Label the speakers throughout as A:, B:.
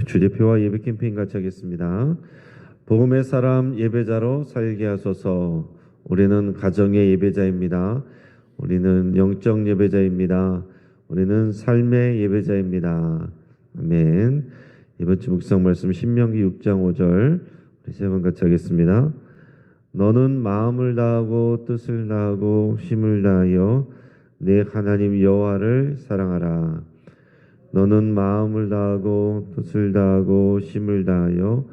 A: 주대표와 예배 캠페인 같이 하겠습니다. 복음의 사람 예배자로 살게 하소서. 우리는 가정의 예배자입니다. 우리는 영적 예배자입니다. 우리는 삶의 예배자입니다. 아멘. 이번 주 묵상 말씀 신명기 6장 5절 우리 세 번 같이 하겠습니다. 너는 마음을 다하고 뜻을 다하고 힘을 다하여 내 하나님 여호와를 사랑하라. 너는 마음을 다하고 뜻을 다하고 힘을 다하여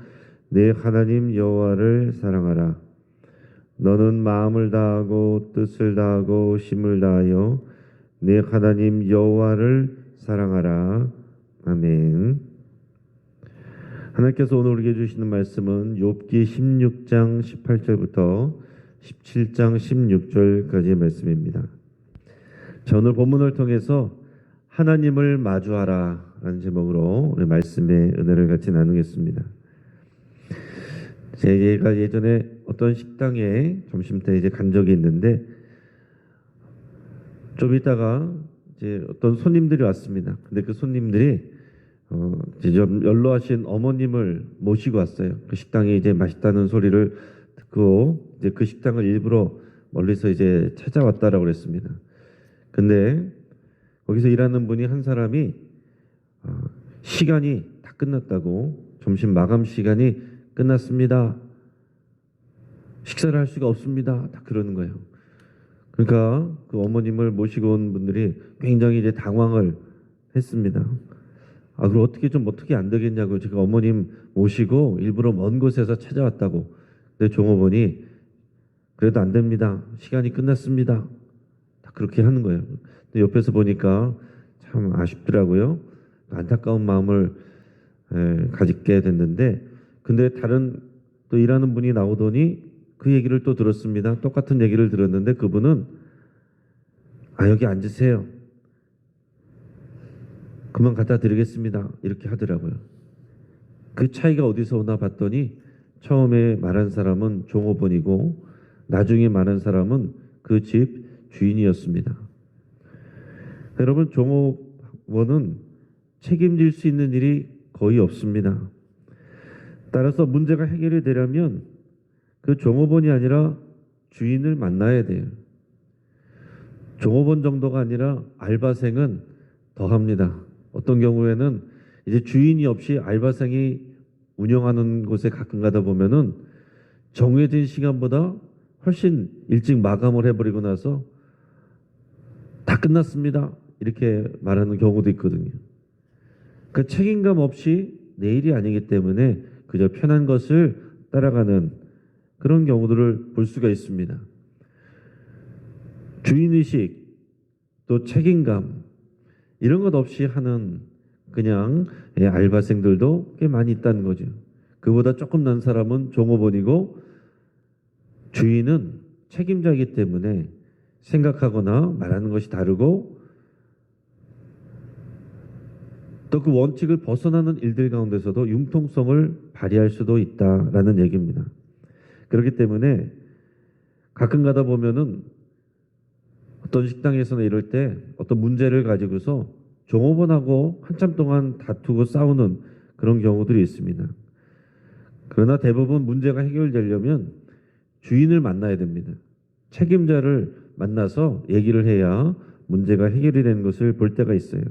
A: 내 하나님 여호와를 사랑하라. 너는 마음을 다하고 뜻을 다하고 힘을 다하여 내 하나님 여호와를 사랑하라. 아멘. 하나님께서 오늘 우리에게 주시는 말씀은 욥기 16장 18절부터 17장 16절까지의 말씀입니다. 자, 오늘 본문을 통해서 하나님을 마주하라 라는 제목으로 우리 말씀의 은혜를 같이 나누겠습니다. 제가 예전에 어떤 식당에 점심때 이제 간 적이 있는데 좀 있다가 이제 어떤 손님들이 왔습니다. 근데 그 손님들이 이제 좀 연로하신 어머님을 모시고 왔어요. 그 식당에 이제 맛있다는 소리를 듣고 이제 그 식당을 일부러 멀리서 이제 찾아왔다라고 그랬습니다. 근데 거기서 일하는 분이 한 사람이 시간이 다 끝났다고, 점심 마감 시간이 끝났습니다. 식사를 할 수가 없습니다. 다 그러는 거예요. 그러니까 그 어머님을 모시고 온 분들이 굉장히 이제 당황을 했습니다. 그럼 어떻게 안 되겠냐고, 제가 어머님 모시고 일부러 먼 곳에서 찾아왔다고. 근데 종업원이 그래도 안 됩니다. 시간이 끝났습니다. 다 그렇게 하는 거예요. 근데 옆에서 보니까 참 아쉽더라고요. 안타까운 마음을 가지게 됐는데, 근데 다른 또 일하는 분이 나오더니 그 얘기를 또 들었습니다. 똑같은 얘기를 들었는데 그분은 여기 앉으세요. 그만 갖다 드리겠습니다. 이렇게 하더라고요. 그 차이가 어디서 오나 봤더니 처음에 말한 사람은 종업원이고 나중에 말한 사람은 그 집 주인이었습니다. 여러분, 종업원은 책임질 수 있는 일이 거의 없습니다. 따라서 문제가 해결이 되려면 그 종업원이 아니라 주인을 만나야 돼요. 종업원 정도가 아니라 알바생은 더 합니다. 어떤 경우에는 이제 주인이 없이 알바생이 운영하는 곳에 가끔 가다 보면은 정해진 시간보다 훨씬 일찍 마감을 해버리고 나서 다 끝났습니다. 이렇게 말하는 경우도 있거든요. 그 책임감 없이 내 일이 아니기 때문에 그저 편한 것을 따라가는 그런 경우들을 볼 수가 있습니다. 주인의식, 또 책임감, 이런 것 없이 하는 그냥 알바생들도 꽤 많이 있다는 거죠. 그보다 조금 난 사람은 종업원이고 주인은 책임자이기 때문에 생각하거나 말하는 것이 다르고 또 그 원칙을 벗어나는 일들 가운데서도 융통성을 발휘할 수도 있다라는 얘기입니다. 그렇기 때문에 가끔 가다 보면은 어떤 식당에서는 이럴 때 어떤 문제를 가지고서 종업원하고 한참 동안 다투고 싸우는 그런 경우들이 있습니다. 그러나 대부분 문제가 해결되려면 주인을 만나야 됩니다. 책임자를 만나서 얘기를 해야 문제가 해결이 되는 것을 볼 때가 있어요.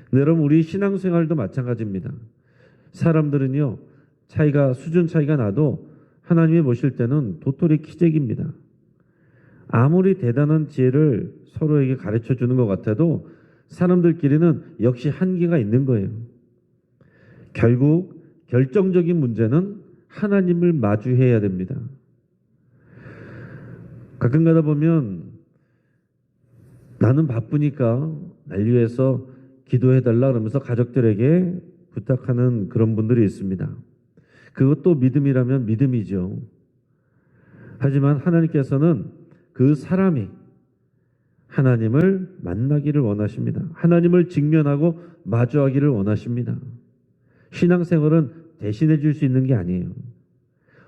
A: 근데 여러분, 우리 신앙생활도 마찬가지입니다. 사람들은요, 수준 차이가 나도 하나님이 보실 때는 도토리 키재기입니다. 아무리 대단한 지혜를 서로에게 가르쳐 주는 것 같아도 사람들끼리는 역시 한계가 있는 거예요. 결국 결정적인 문제는 하나님을 마주해야 됩니다. 가끔 가다 보면 나는 바쁘니까 날 위해서 기도해달라 그러면서 가족들에게 부탁하는 그런 분들이 있습니다. 그것도 믿음이라면 믿음이죠. 하지만 하나님께서는 그 사람이 하나님을 만나기를 원하십니다. 하나님을 직면하고 마주하기를 원하십니다. 신앙생활은 대신해 줄 수 있는 게 아니에요.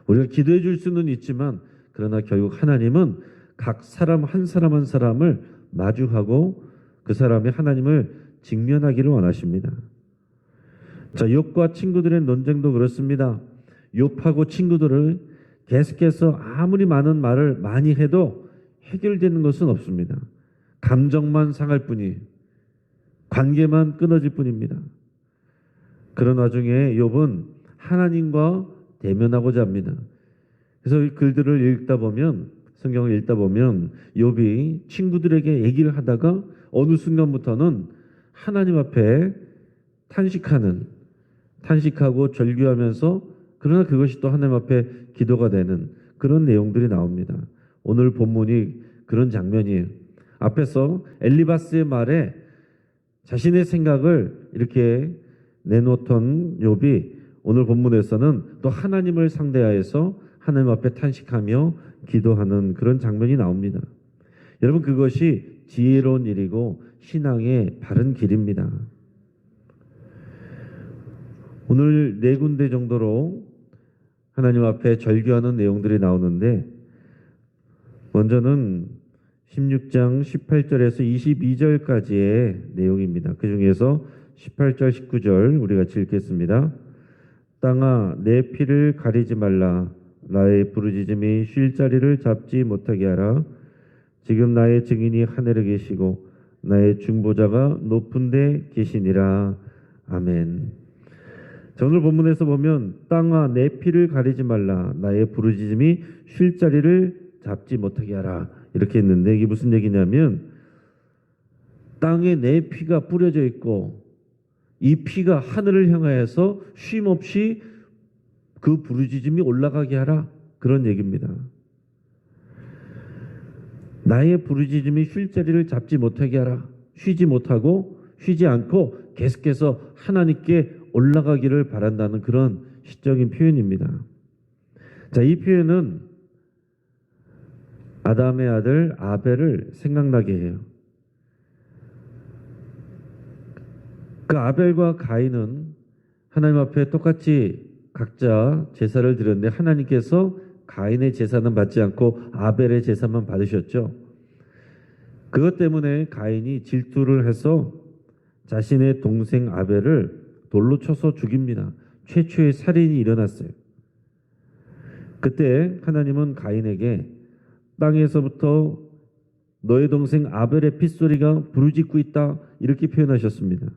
A: 우리가 기도해 줄 수는 있지만 그러나 결국 하나님은 각 사람 한 사람을 마주하고 그 사람이 하나님을 직면하기를 원하십니다. 자, 욥과 친구들의 논쟁도 그렇습니다. 욥하고 친구들을 계속해서 아무리 많은 말을 많이 해도 해결되는 것은 없습니다. 감정만 상할 뿐이, 관계만 끊어질 뿐입니다. 그런 와중에 욥은 하나님과 대면하고자 합니다. 그래서 이 글들을 읽다 보면, 성경을 읽다 보면 욥이 친구들에게 얘기를 하다가 어느 순간부터는 하나님 앞에 탄식하고 절규하면서, 그러나 그것이 또 하나님 앞에 기도가 되는 그런 내용들이 나옵니다. 오늘 본문이 그런 장면이에요. 앞에서 엘리바스의 말에 자신의 생각을 이렇게 내놓던 욥이 오늘 본문에서는 또 하나님을 상대하여서 하나님 앞에 탄식하며 기도하는 그런 장면이 나옵니다. 여러분, 그것이 지혜로운 일이고 신앙의 바른 길입니다. 오늘 4군데 정도로 하나님 앞에 절규하는 내용들이 나오는데, 먼저는 16장 18절에서 22절까지의 내용입니다. 그 중에서 18절, 19절 우리 같이 읽겠습니다. 땅아, 내 피를 가리지 말라. 나의 부르짖음이 쉴 자리를 잡지 못하게 하라. 지금 나의 증인이 하늘에 계시고 나의 중보자가 높은 데 계시니라. 아멘. 자, 오늘 본문에서 보면 땅아, 내 피를 가리지 말라. 나의 부르짖음이 쉴 자리를 잡지 못하게 하라. 이렇게 했는데, 이게 무슨 얘기냐면 땅에 내 피가 뿌려져 있고 이 피가 하늘을 향하여서 쉼없이 그 부르짖음이 올라가게 하라. 그런 얘기입니다. 나의 부르짖음이 쉴 자리를 잡지 못하게 하라. 쉬지 않고 계속해서 하나님께 올라가기를 바란다는 그런 시적인 표현입니다. 자, 이 표현은 아담의 아들 아벨을 생각나게 해요. 그 아벨과 가인은 하나님 앞에 똑같이 각자 제사를 드렸는데, 하나님께서 가인의 제사는 받지 않고 아벨의 제사만 받으셨죠. 그것 때문에 가인이 질투를 해서 자신의 동생 아벨을 돌로 쳐서 죽입니다. 최초의 살인이 일어났어요. 그때 하나님은 가인에게 땅에서부터 너의 동생 아벨의 핏소리가 부르짖고 있다, 이렇게 표현하셨습니다.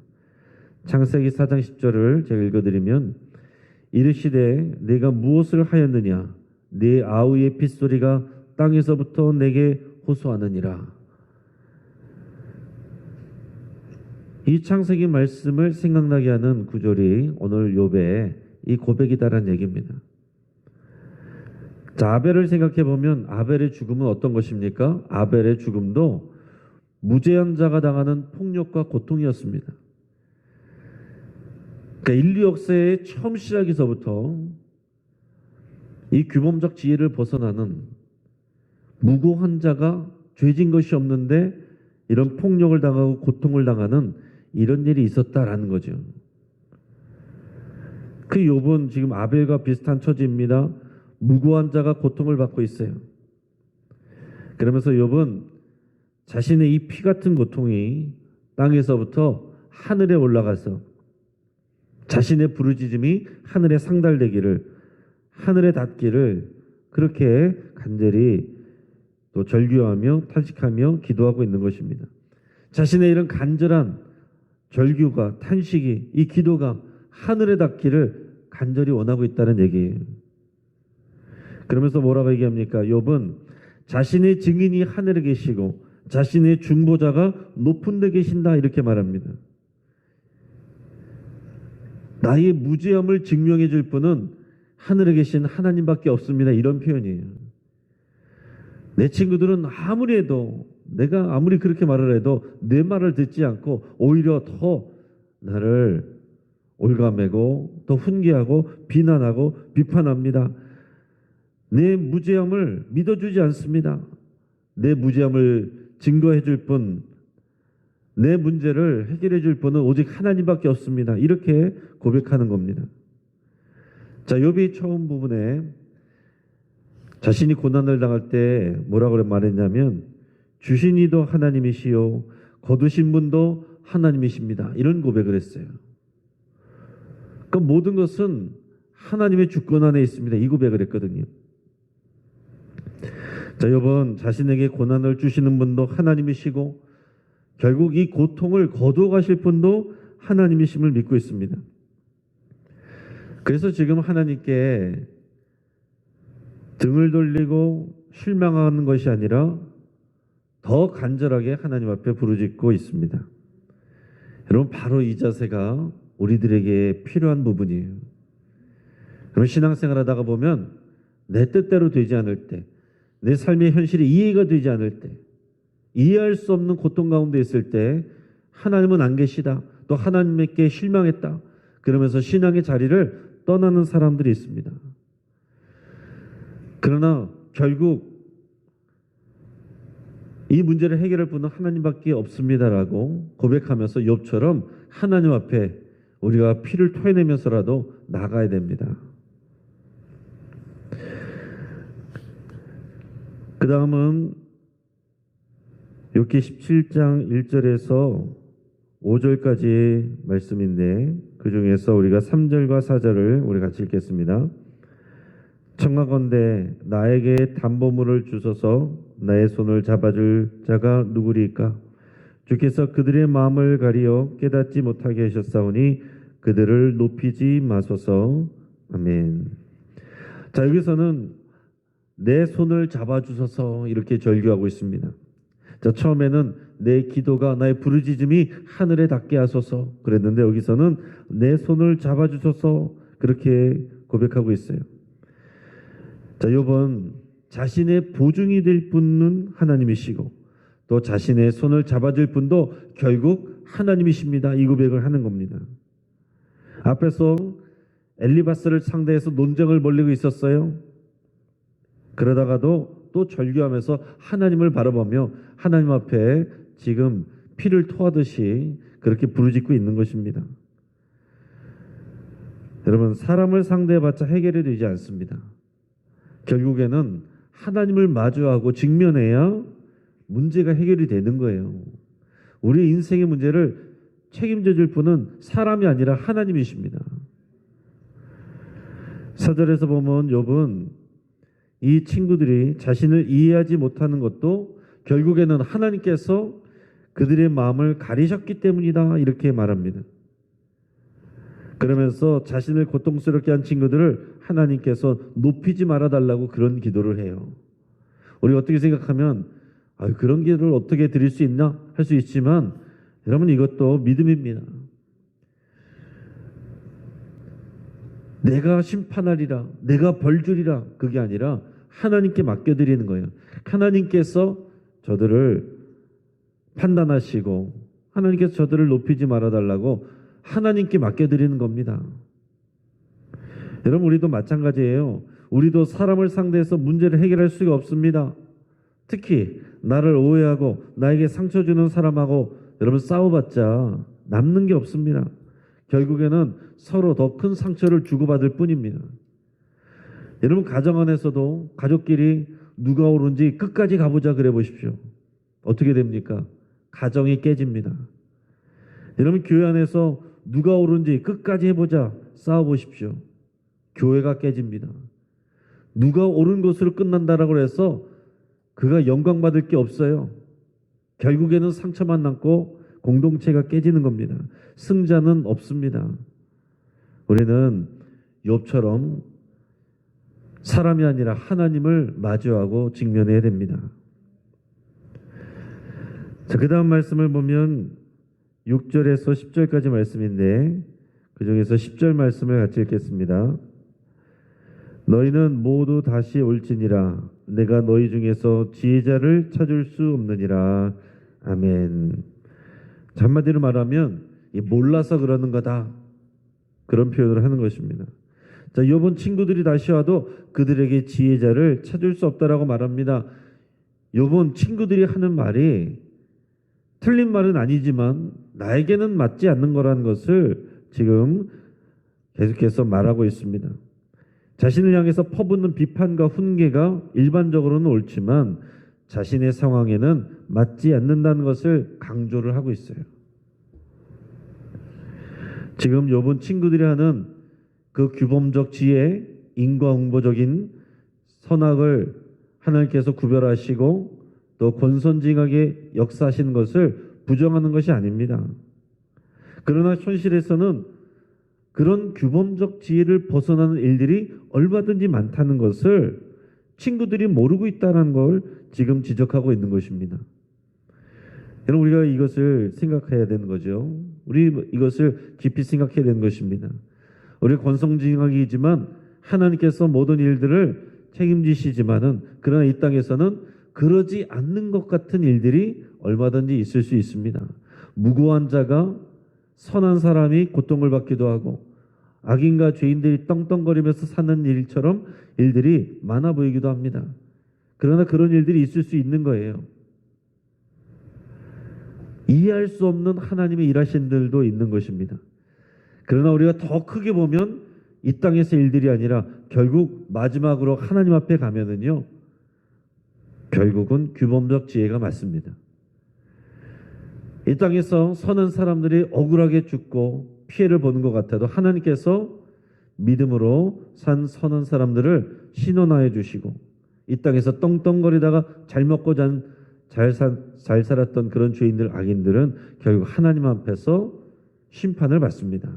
A: 창세기 4장 10절을 제가 읽어드리면, 이르시되 내가 무엇을 하였느냐, 네 아우의 핏소리가 땅에서부터 내게 호소하느니라. 이 창세기 말씀을 생각나게 하는 구절이 오늘 욥의 이 고백이다라는 얘기입니다. 자, 아벨을 생각해 보면 아벨의 죽음은 어떤 것입니까? 아벨의 죽음도 무죄한 자가 당하는 폭력과 고통이었습니다. 그러니까 인류 역사의 처음 시작에서부터 이 규범적 지혜를 벗어나는 무고한 자가 죄진 것이 없는데 이런 폭력을 당하고 고통을 당하는 이런 일이 있었다라는 거죠. 그 욥은 지금 아벨과 비슷한 처지입니다. 무고한 자가 고통을 받고 있어요. 그러면서 욥은 자신의 이 피 같은 고통이 땅에서부터 하늘에 올라가서 자신의 부르짖음이 하늘에 상달되기를, 하늘에 닿기를 그렇게 간절히 또 절규하며 탄식하며 기도하고 있는 것입니다. 자신의 이런 간절한 절규가, 탄식이, 이 기도가 하늘에 닿기를 간절히 원하고 있다는 얘기예요. 그러면서 뭐라고 얘기합니까? 욥은 자신의 증인이 하늘에 계시고 자신의 중보자가 높은 데 계신다, 이렇게 말합니다. 나의 무죄함을 증명해 줄 분은 하늘에 계신 하나님밖에 없습니다, 이런 표현이에요. 내 친구들은 아무리 해도, 내가 아무리 그렇게 말을 해도 내 말을 듣지 않고 오히려 더 나를 올가매고 또 훈계하고 비난하고 비판합니다. 내 무죄함을 믿어주지 않습니다. 내 무죄함을 증거해 줄 분, 내 문제를 해결해 줄 분은 오직 하나님밖에 없습니다, 이렇게 고백하는 겁니다. 자, 욥이 처음 부분에 자신이 고난을 당할 때 뭐라고 말했냐면, 주신 이도 하나님이시요 거두신 분도 하나님이십니다, 이런 고백을 했어요. 그 모든 것은 하나님의 주권 안에 있습니다. 이 고백을 했거든요. 자, 여러분, 자신에게 고난을 주시는 분도 하나님이시고 결국 이 고통을 거두어 가실 분도 하나님이심을 믿고 있습니다. 그래서 지금 하나님께 등을 돌리고 실망하는 것이 아니라 더 간절하게 하나님 앞에 부르짖고 있습니다. 여러분, 바로 이 자세가 우리들에게 필요한 부분이에요. 여러분, 신앙생활 하다가 보면 내 뜻대로 되지 않을 때, 내 삶의 현실이 이해가 되지 않을 때, 이해할 수 없는 고통 가운데 있을 때 하나님은 안 계시다, 또 하나님께 실망했다, 그러면서 신앙의 자리를 떠나는 사람들이 있습니다. 그러나 결국 이 문제를 해결할 분은 하나님밖에 없습니다라고 고백하면서 욥처럼 하나님 앞에 우리가 피를 토해내면서라도 나가야 됩니다. 그 다음은 욥기 17장 1절에서 5절까지의 말씀인데 그 중에서 우리가 3절과 4절을 우리 같이 읽겠습니다. 청하건대 나에게 담보물을 주소서. 나의 손을 잡아줄 자가 누구리까? 주께서 그들의 마음을 가리어 깨닫지 못하게 하셨사오니 그들을 높이지 마소서. 아멘. 자, 여기서는 내 손을 잡아주소서 이렇게 절규하고 있습니다. 자, 처음에는 내 기도가, 나의 부르짖음이 하늘에 닿게 하소서 그랬는데 여기서는 내 손을 잡아주소서 그렇게 고백하고 있어요. 자, 욥은 자신의 보증이 될 분은 하나님이시고 또 자신의 손을 잡아줄 분도 결국 하나님이십니다. 이 고백을 하는 겁니다. 앞에서 엘리바스를 상대해서 논쟁을 벌이고 있었어요. 그러다가도 또 절규하면서 하나님을 바라보며 하나님 앞에 지금 피를 토하듯이 그렇게 부르짖고 있는 것입니다. 여러분, 사람을 상대해봤자 해결이 되지 않습니다. 결국에는 하나님을 마주하고 직면해야 문제가 해결이 되는 거예요. 우리 인생의 문제를 책임져 줄 분은 사람이 아니라 하나님이십니다. 4절에서 보면 욥은 이 친구들이 자신을 이해하지 못하는 것도 결국에는 하나님께서 그들의 마음을 가리셨기 때문이다 이렇게 말합니다. 그러면서 자신을 고통스럽게 한 친구들을 하나님께서 높이지 말아달라고 그런 기도를 해요. 우리 어떻게 생각하면 그런 기도를 어떻게 드릴 수 있나 할 수 있지만 여러분, 이것도 믿음입니다. 내가 심판하리라, 내가 벌주리라, 그게 아니라 하나님께 맡겨드리는 거예요. 하나님께서 저들을 판단하시고 하나님께서 저들을 높이지 말아달라고 하나님께 맡겨드리는 겁니다. 여러분, 우리도 마찬가지예요. 우리도 사람을 상대해서 문제를 해결할 수가 없습니다. 특히 나를 오해하고 나에게 상처 주는 사람하고 여러분 싸워봤자 남는 게 없습니다. 결국에는 서로 더 큰 상처를 주고받을 뿐입니다. 여러분, 가정 안에서도 가족끼리 누가 옳은지 끝까지 가보자 그래 보십시오. 어떻게 됩니까? 가정이 깨집니다. 여러분, 교회 안에서 누가 옳은지 끝까지 해보자 싸워보십시오. 교회가 깨집니다. 누가 옳은 것으로 끝난다라고 해서 그가 영광받을 게 없어요. 결국에는 상처만 남고 공동체가 깨지는 겁니다. 승자는 없습니다. 우리는 욥처럼 사람이 아니라 하나님을 마주하고 직면해야 됩니다. 자, 그 다음 말씀을 보면 6절에서 10절까지 말씀인데 그 중에서 10절 말씀을 같이 읽겠습니다. 너희는 모두 다시 올지니라. 내가 너희 중에서 지혜자를 찾을 수 없느니라. 아멘. 한마디로 말하면 몰라서 그러는 거다, 그런 표현을 하는 것입니다. 자, 욥은 친구들이 다시 와도 그들에게 지혜자를 찾을 수 없다라고 말합니다. 욥은 친구들이 하는 말이 틀린 말은 아니지만 나에게는 맞지 않는 거라는 것을 지금 계속해서 말하고 있습니다. 자신을 향해서 퍼붓는 비판과 훈계가 일반적으로는 옳지만 자신의 상황에는 맞지 않는다는 것을 강조를 하고 있어요. 지금 욥은 친구들이 하는 그 규범적 지혜, 인과응보적인 선악을 하나님께서 구별하시고 또 권선징악에 역사하시는 것을 부정하는 것이 아닙니다. 그러나 현실에서는 그런 규범적 지혜를 벗어나는 일들이 얼마든지 많다는 것을 친구들이 모르고 있다는 걸 지금 지적하고 있는 것입니다. 여러분, 우리가 이것을 생각해야 되는 거죠. 우리 이것을 깊이 생각해야 되는 것입니다. 우리 권선징악이지만 하나님께서 모든 일들을 책임지시지만은 그러나 이 땅에서는 그러지 않는 것 같은 일들이 얼마든지 있을 수 있습니다. 무고한 자가 선한 사람이 고통을 받기도 하고 악인과 죄인들이 떵떵거리면서 사는 일처럼 일들이 많아 보이기도 합니다. 그러나 그런 일들이 있을 수 있는 거예요. 이해할 수 없는 하나님의 일하신 일도 있는 것입니다. 그러나 우리가 더 크게 보면 이 땅에서 일들이 아니라 결국 마지막으로 하나님 앞에 가면은요, 결국은 규범적 지혜가 맞습니다. 이 땅에서 선한 사람들이 억울하게 죽고 피해를 보는 것 같아도 하나님께서 믿음으로 산 선한 사람들을 신원하여 주시고 이 땅에서 떵떵거리다가 잘 먹고 잘 살았던 그런 죄인들, 악인들은 결국 하나님 앞에서 심판을 받습니다.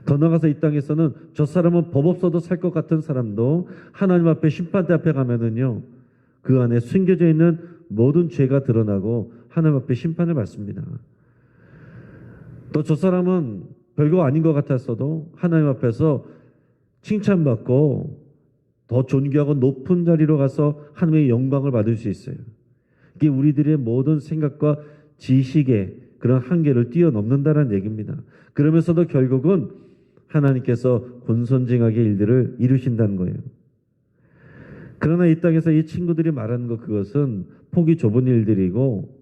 A: 더 나아가서 이 땅에서는 저 사람은 법 없어도 살 것 같은 사람도 하나님 앞에 심판대 앞에 가면은요, 그 안에 숨겨져 있는 모든 죄가 드러나고 하나님 앞에 심판을 받습니다. 또 저 사람은 별거 아닌 것 같았어도 하나님 앞에서 칭찬받고 더 존귀하고 높은 자리로 가서 하나님의 영광을 받을 수 있어요. 이게 우리들의 모든 생각과 지식의 그런 한계를 뛰어넘는다는 얘기입니다. 그러면서도 결국은 하나님께서 권선징악의 일들을 이루신다는 거예요. 그러나 이 땅에서 이 친구들이 말하는 것, 그것은 폭이 좁은 일들이고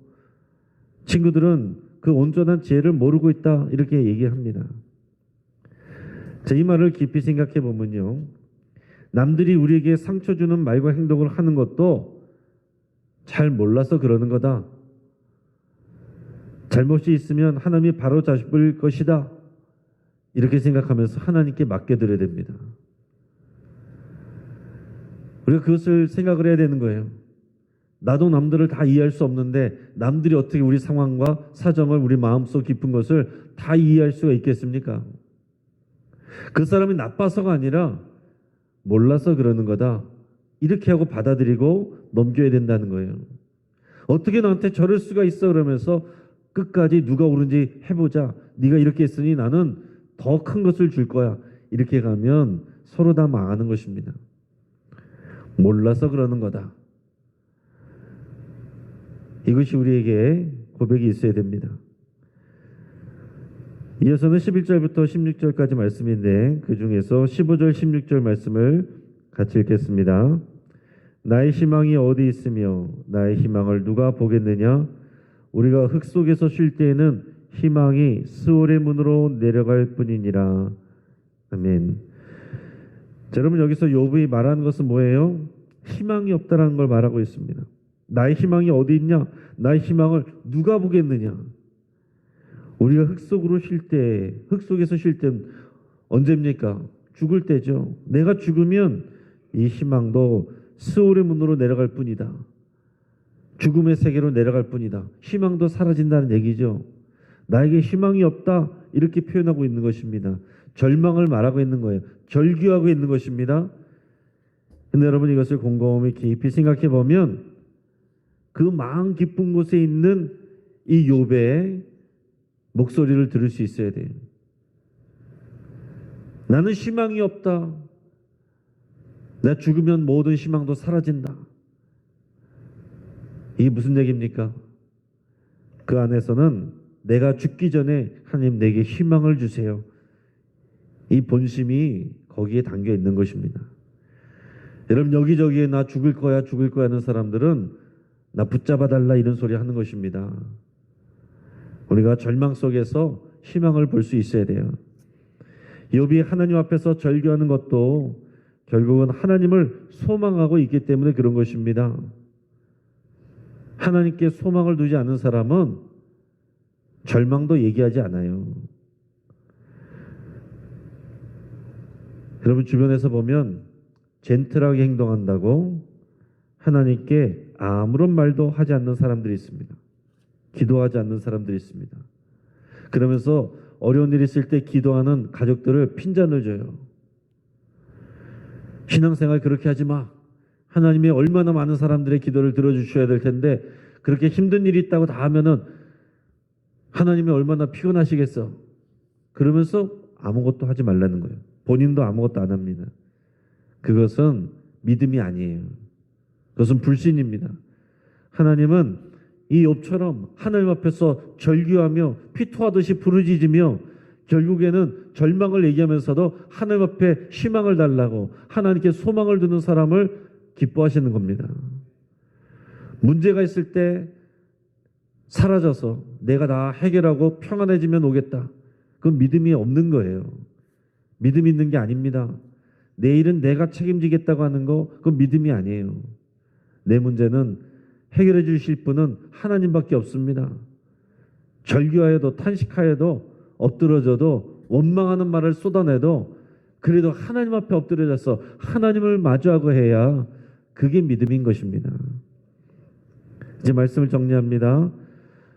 A: 친구들은 그 온전한 지혜를 모르고 있다, 이렇게 얘기합니다. 자, 이 말을 깊이 생각해 보면요, 남들이 우리에게 상처 주는 말과 행동을 하는 것도 잘 몰라서 그러는 거다. 잘못이 있으면 하나님이 바로 잡을 것이다, 이렇게 생각하면서 하나님께 맡겨드려야 됩니다. 우리가 그것을 생각을 해야 되는 거예요. 나도 남들을 다 이해할 수 없는데 남들이 어떻게 우리 상황과 사정을, 우리 마음속 깊은 것을 다 이해할 수가 있겠습니까? 그 사람이 나빠서가 아니라 몰라서 그러는 거다, 이렇게 하고 받아들이고 넘겨야 된다는 거예요. 어떻게 나한테 저럴 수가 있어, 그러면서 끝까지 누가 옳은지 해보자, 네가 이렇게 했으니 나는 더 큰 것을 줄 거야, 이렇게 가면 서로 다 망하는 것입니다. 몰라서 그러는 거다, 이것이 우리에게 고백이 있어야 됩니다. 이어서는 11절부터 16절까지 말씀인데 그 중에서 15절 16절 말씀을 같이 읽겠습니다. 나의 희망이 어디 있으며 나의 희망을 누가 보겠느냐? 우리가 흙 속에서 쉴 때에는 희망이 스올의 문으로 내려갈 뿐이니라. 아멘. 자, 여러분, 여기서 욥이 말하는 것은 뭐예요? 희망이 없다라는 걸 말하고 있습니다. 나의 희망이 어디 있냐? 나의 희망을 누가 보겠느냐? 우리가 흙 속에서 쉴 때 언제입니까? 죽을 때죠. 내가 죽으면 이 희망도 스올의 문으로 내려갈 뿐이다. 죽음의 세계로 내려갈 뿐이다. 희망도 사라진다는 얘기죠. 나에게 희망이 없다, 이렇게 표현하고 있는 것입니다. 절망을 말하고 있는 거예요. 절규하고 있는 것입니다. 근데 여러분, 이것을 곰곰이 깊이 생각해 보면 그 마음 깊은 곳에 있는 이 욥의 목소리를 들을 수 있어야 돼요. 나는 희망이 없다. 나 죽으면 모든 희망도 사라진다. 이게 무슨 얘기입니까? 그 안에서는 내가 죽기 전에 하나님 내게 희망을 주세요, 이 본심이 거기에 담겨 있는 것입니다. 여러분, 여기저기에 나 죽을 거야 하는 사람들은 나 붙잡아 달라, 이런 소리 하는 것입니다. 우리가 절망 속에서 희망을 볼 수 있어야 돼요. 욥이 하나님 앞에서 절규하는 것도 결국은 하나님을 소망하고 있기 때문에 그런 것입니다. 하나님께 소망을 두지 않는 사람은 절망도 얘기하지 않아요. 여러분 주변에서 보면 젠틀하게 행동한다고 하나님께 아무런 말도 하지 않는 사람들이 있습니다. 기도하지 않는 사람들이 있습니다. 그러면서 어려운 일이 있을 때 기도하는 가족들을 핀잔을 줘요. 신앙생활 그렇게 하지 마. 하나님이 얼마나 많은 사람들의 기도를 들어주셔야 될 텐데 그렇게 힘든 일이 있다고 다 하면은 하나님이 얼마나 피곤하시겠어. 그러면서 아무것도 하지 말라는 거예요. 본인도 아무것도 안 합니다. 그것은 믿음이 아니에요. 그것은 불신입니다. 하나님은 이 욥처럼 하나님 앞에서 절규하며 피토하듯이 부르짖으며 결국에는 절망을 얘기하면서도 하나님 앞에 희망을 달라고 하나님께 소망을 두는 사람을 기뻐하시는 겁니다. 문제가 있을 때 사라져서 내가 다 해결하고 평안해지면 오겠다. 그건 믿음이 없는 거예요. 믿음이 있는 게 아닙니다. 내일은 내가 책임지겠다고 하는 거 그건 믿음이 아니에요. 내 문제는 해결해 주실 분은 하나님밖에 없습니다. 절규하여도 탄식하여도 엎드러져도 원망하는 말을 쏟아내도 그래도 하나님 앞에 엎드려져서 하나님을 마주하고 해야 그게 믿음인 것입니다. 이제 말씀을 정리합니다.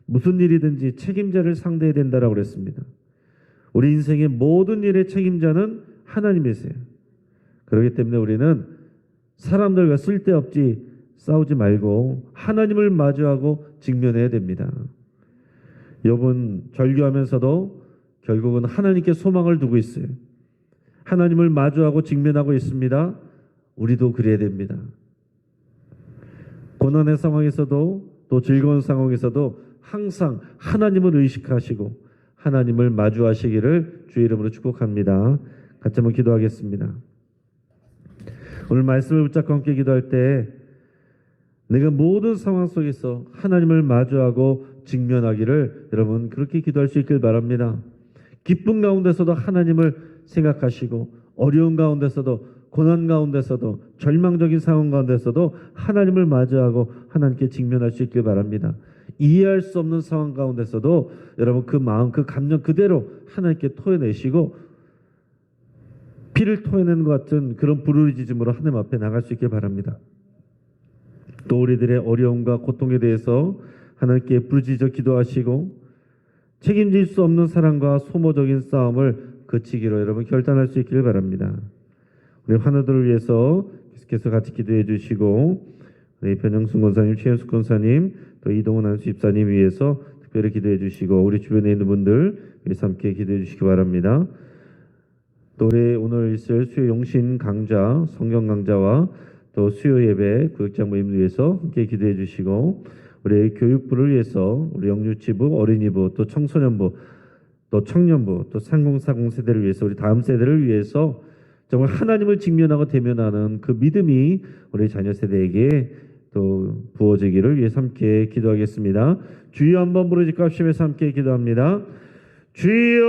A: 무슨 일이든지 책임자를 상대해야 된다라고 그랬습니다. 우리 인생의 모든 일의 책임자는 하나님이세요. 그렇기 때문에 우리는 사람들과 쓸데없이 싸우지 말고 하나님을 마주하고 직면해야 됩니다. 욥은 절규하면서도 결국은 하나님께 소망을 두고 있어요. 하나님을 마주하고 직면하고 있습니다. 우리도 그래야 됩니다. 고난의 상황에서도 또 즐거운 상황에서도 항상 하나님을 의식하시고 하나님을 마주하시기를 주의 이름으로 축복합니다. 같이 한번 기도하겠습니다. 오늘 말씀을 붙잡고 함께 기도할 때 내가 모든 상황 속에서 하나님을 마주하고 직면하기를 여러분 그렇게 기도할 수 있길 바랍니다. 기쁨 가운데서도 하나님을 생각하시고 어려운 가운데서도 고난 가운데서도 절망적인 상황 가운데서도 하나님을 마주하고 하나님께 직면할 수 있길 바랍니다. 이해할 수 없는 상황 가운데서도 여러분 그 마음 그 감정 그대로 하나님께 토해내시고 피를 토해내는 것 같은 그런 부르짖음으로 하나님 앞에 나갈 수 있길 바랍니다. 또 우리들의 어려움과 고통에 대해서 하나님께 부르짖어 기도하시고 책임질 수 없는 사랑과 소모적인 싸움을 그치기로 여러분 결단할 수 있기를 바랍니다. 우리 환우들을 위해서 계속해서 같이 기도해 주시고 우리 변영순 권사님, 최현숙 권사님, 또 이동훈 안수 집사님 위해서 특별히 기도해 주시고 우리 주변에 있는 분들 위해서 함께 기도해 주시기 바랍니다. 또 우리 오늘 있을 수요 용신 강좌, 성경 강좌와 또 수요 예배 구역장 모임 위해서 함께 기도해 주시고 우리 교육부를 위해서 우리 영유치부, 어린이부, 또 청소년부, 또 청년부, 또 3040 세대를 위해서 우리 다음 세대를 위해서 정말 하나님을 직면하고 대면하는 그 믿음이 우리 자녀 세대에게 또 부어지기를 위해서 함께 기도하겠습니다. 주여 한번 부르짖고 합심해서 함께 기도합니다. 주여